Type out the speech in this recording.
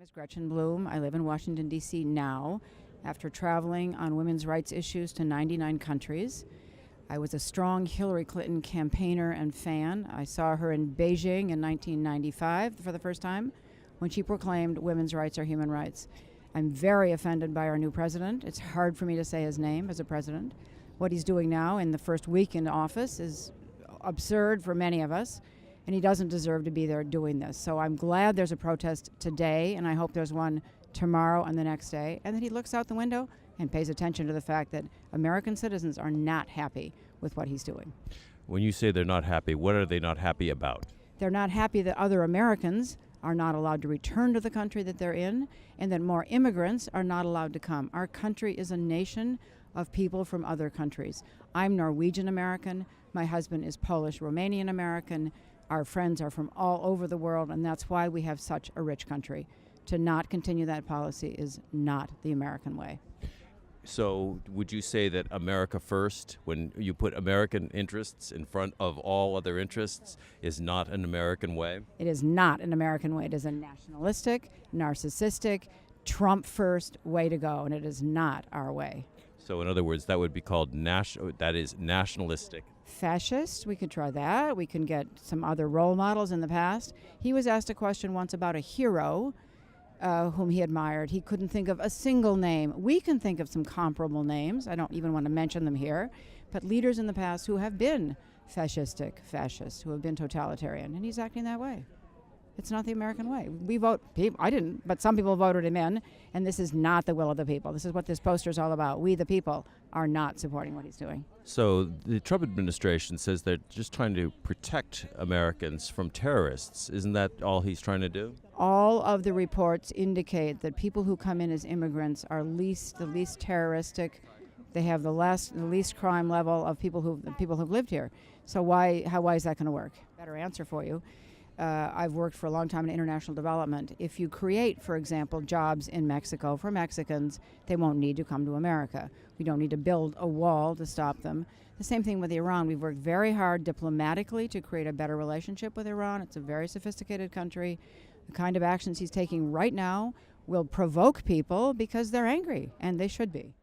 is Gretchen Bloom. I live in Washington, D.C. now, after traveling on women's rights issues to 99 countries. I was a strong Hillary Clinton campaigner and fan. I saw her in Beijing in 1995 for the first time when she proclaimed women's rights are human rights. I'm very offended by our new president. It's hard for me to say his name as a president. What he's doing now in the first week in office is absurd for many of us, and he doesn't deserve to be there doing this. So I'm glad there's a protest today, and I hope there's one tomorrow and the next day, and that he looks out the window and pays attention to the fact that American citizens are not happy with what he's doing. When you say they're not happy, what are they not happy about? They're not happy that other Americans are not allowed to return to the country that they're in, and that more immigrants are not allowed to come. Our country is a nation of people from other countries. I'm Norwegian American. My husband is Polish Romanian American. Our friends are from all over the world, and that's why we have such a rich country. To not continue that policy is not the American way. So would you say that America first, when you put American interests in front of all other interests, is not an American way? It is not an American way. It is a nationalistic, narcissistic, Trump first way to go, and it is not our way. So in other words, that would be called nationalistic. Fascist, we could try that. We can get some other role models in the past. He was asked a question once about a hero whom he admired. He couldn't think of a single name. We can think of some comparable names. I don't even want to mention them here. But leaders in the past who have been fascistic, fascist, who have been totalitarian, and he's acting that way. It's not the American way. We vote, I didn't, but some people voted him in, and this is not the will of the people. This is what this poster is all about. We, the people, are not supporting what he's doing. So the Trump administration says they're just trying to protect Americans from terrorists. Isn't that all he's trying to do? All of the reports indicate that people who come in as immigrants are the least terroristic. They have the least crime level of people who've lived here. So why is that going to work? Better answer for you. I've worked for a long time in international development. If you create, for example, jobs in Mexico for Mexicans, they won't need to come to America. We don't need to build a wall to stop them. The same thing with Iran. We've worked very hard diplomatically to create a better relationship with Iran. It's a very sophisticated country. The kind of actions he's taking right now will provoke people because they're angry, and they should be.